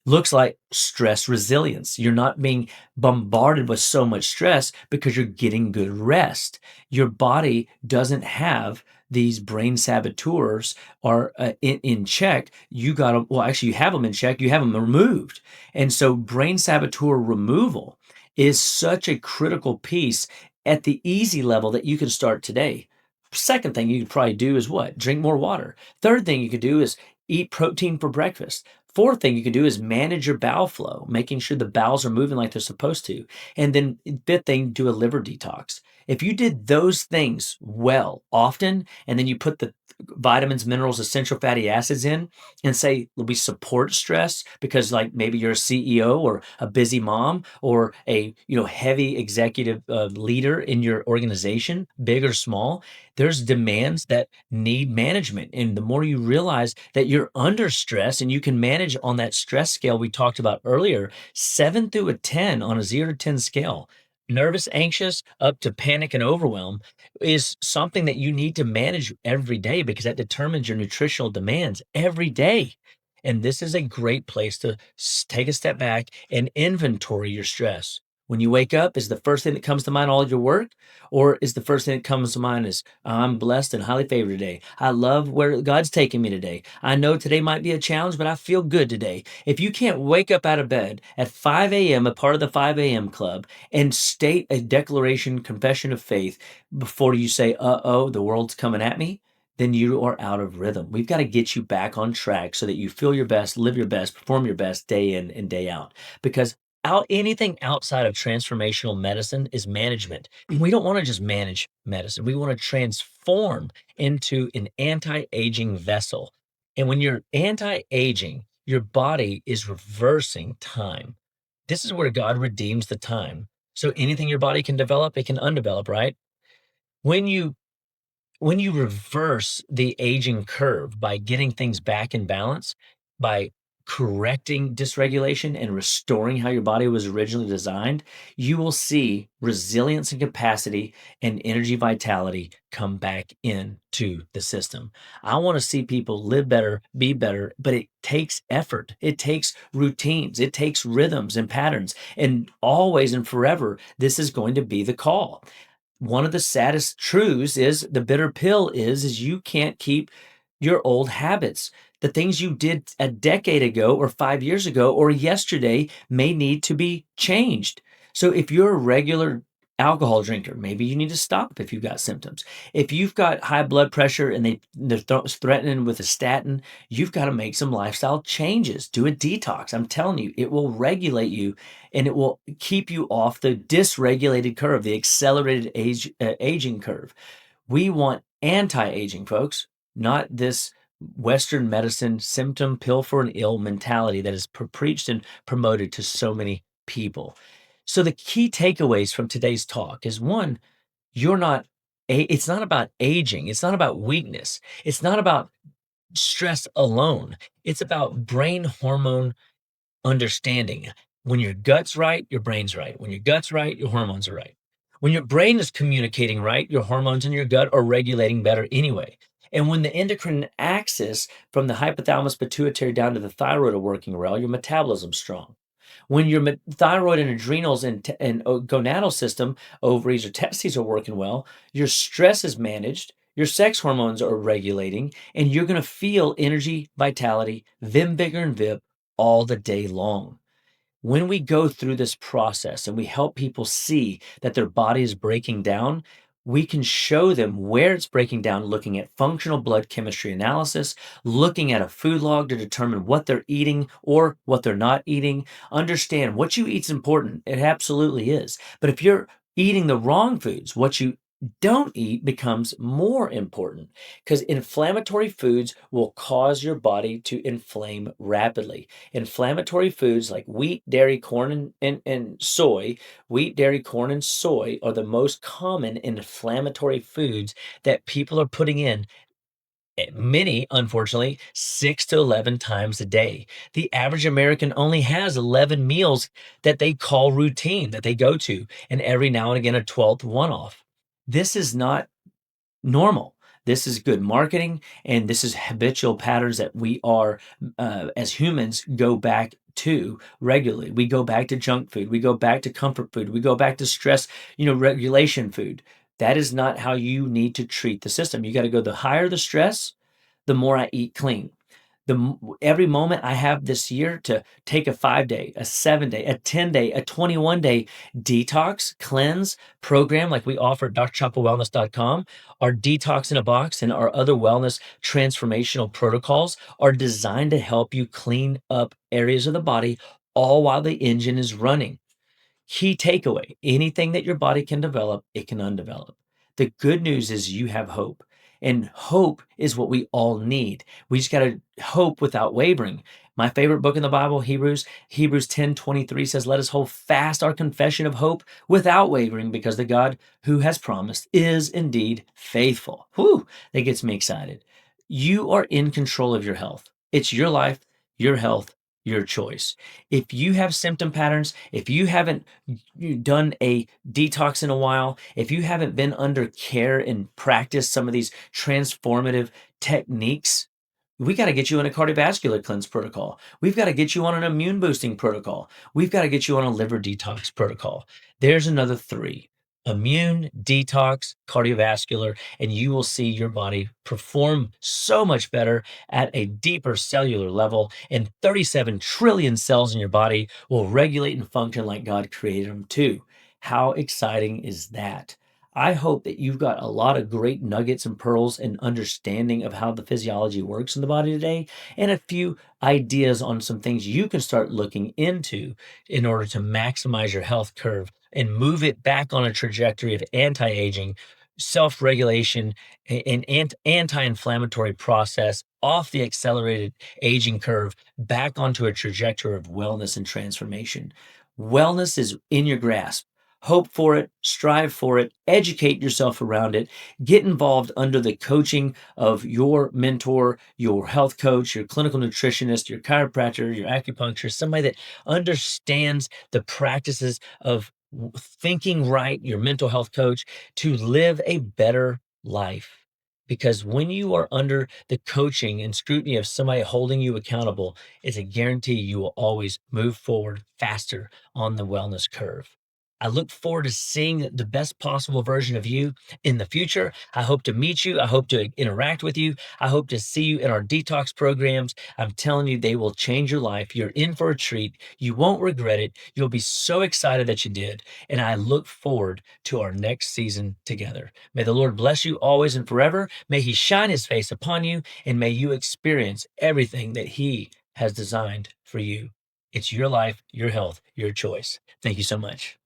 Looks like stress resilience. You're not being bombarded with so much stress because you're getting good rest. Your body doesn't have these brain saboteurs are in check. Actually, you have them in check, you have them removed. And so brain saboteur removal is such a critical piece at the easy level that you can start today. Second thing you could probably do is what? Drink more water. Third thing you could do is eat protein for breakfast. Fourth thing you could do is manage your bowel flow, making sure the bowels are moving like they're supposed to. And then fifth thing, do a liver detox. If you did those things well, often, and then you put the vitamins, minerals, essential fatty acids in and say we support stress because like maybe you're a CEO or a busy mom or a heavy executive leader in your organization, big or small, there's demands that need management. And the more you realize that you're under stress and you can manage on that stress scale we talked about earlier, 7 through a 10 on a 0 to 10 scale, nervous, anxious, up to panic and overwhelm is something that you need to manage every day because that determines your nutritional demands every day. And this is a great place to take a step back and inventory your stress. When you wake up, is the first thing that comes to mind all your work? Or is the first thing that comes to mind is, I'm blessed and highly favored today. I love where God's taking me today. I know today might be a challenge, but I feel good today. If you can't wake up out of bed at 5 a.m., a part of the 5 a.m. club, and state a declaration, confession of faith before you say, uh-oh, the world's coming at me, then you are out of rhythm. We've got to get you back on track so that you feel your best, live your best, perform your best day in and day out. Because anything outside of transformational medicine is management. We don't want to just manage medicine. We want to transform into an anti-aging vessel. And when you're anti-aging, your body is reversing time. This is where God redeems the time. So anything your body can develop, it can undevelop, right? When you reverse the aging curve by getting things back in balance, by correcting dysregulation and restoring how your body was originally designed, you will see resilience and capacity and energy vitality come back into the system. I want to see people live better, be better, but it takes effort. It takes routines. It takes rhythms and patterns. And always and forever, this is going to be the call. One of the saddest truths is the bitter pill is you can't keep your old habits. The things you did a decade ago or 5 years ago or yesterday may need to be changed. So if you're a regular alcohol drinker, maybe you need to stop if you've got symptoms. If you've got high blood pressure and they're threatening with a statin, you've got to make some lifestyle changes. Do a detox. I'm telling you, it will regulate you and it will keep you off the dysregulated curve, the accelerated aging curve. We want anti-aging, folks, not this Western medicine symptom pill for an ill mentality that is preached and promoted to so many people. So the key takeaways from today's talk is one, it's not about aging. It's not about weakness. It's not about stress alone. It's about brain hormone understanding. When your gut's right, your brain's right. When your gut's right, your hormones are right. When your brain is communicating right, your hormones in your gut are regulating better anyway. And when the endocrine axis from the hypothalamus pituitary down to the thyroid are working well, your metabolism's strong. When your thyroid and adrenals and gonadal system, ovaries or testes are working well, your stress is managed, your sex hormones are regulating, and you're going to feel energy, vitality, vim, vigor, and vip all the day long. When we go through this process and we help people see that their body is breaking down, we can show them where it's breaking down, looking at functional blood chemistry analysis, looking at a food log to determine what they're eating or what they're not eating. Understand what you eat is important. It absolutely is. But if you're eating the wrong foods, what you don't eat becomes more important because inflammatory foods will cause your body to inflame rapidly. Inflammatory foods like wheat, dairy, corn, and soy, wheat, dairy, corn, and soy are the most common inflammatory foods that people are putting in. Many, unfortunately, 6 to 11 times a day. The average American only has 11 meals that they call routine, that they go to, and every now and again a 12th one off. This is not normal. This is good marketing, and this is habitual patterns that we are, as humans, go back to regularly. We go back to junk food. We go back to comfort food. We go back to stress, regulation food. That is not how you need to treat the system. You got to go the higher the stress, the more I eat clean. Every moment I have this year to take a 5-day, a 7-day, a 10-day, a 21-day detox cleanse program like we offer at drchapawellness.com. Our detox in a box and our other wellness transformational protocols are designed to help you clean up areas of the body all while the engine is running. Key takeaway: anything that your body can develop, it can undevelop. The good news is you have hope. And hope is what we all need. We just got to hope without wavering. My favorite book in the Bible, Hebrews 10:23 says, "Let us hold fast our confession of hope without wavering, because the God who has promised is indeed faithful." Whew, that gets me excited. You are in control of your health. It's your life, your health, your choice. If you have symptom patterns, if you haven't done a detox in a while, if you haven't been under care and practiced some of these transformative techniques, we got to get you on a cardiovascular cleanse protocol. We've got to get you on an immune boosting protocol. We've got to get you on a liver detox protocol. There's another three: immune, detox, cardiovascular, and you will see your body perform so much better at a deeper cellular level. And 37 trillion cells in your body will regulate and function like God created them to. How exciting is that? I hope that you've got a lot of great nuggets and pearls and understanding of how the physiology works in the body today, and a few ideas on some things you can start looking into in order to maximize your health curve and move it back on a trajectory of anti-aging, self-regulation, and anti-inflammatory process off the accelerated aging curve back onto a trajectory of wellness and transformation. Wellness is in your grasp. Hope for it, strive for it, educate yourself around it, get involved under the coaching of your mentor, your health coach, your clinical nutritionist, your chiropractor, your acupuncturist, somebody that understands the practices of thinking right, your mental health coach, to live a better life. Because when you are under the coaching and scrutiny of somebody holding you accountable, it's a guarantee you will always move forward faster on the wellness curve. I look forward to seeing the best possible version of you in the future. I hope to meet you. I hope to interact with you. I hope to see you in our detox programs. I'm telling you, they will change your life. You're in for a treat. You won't regret it. You'll be so excited that you did. And I look forward to our next season together. May the Lord bless you always and forever. May He shine His face upon you, and may you experience everything that He has designed for you. It's your life, your health, your choice. Thank you so much.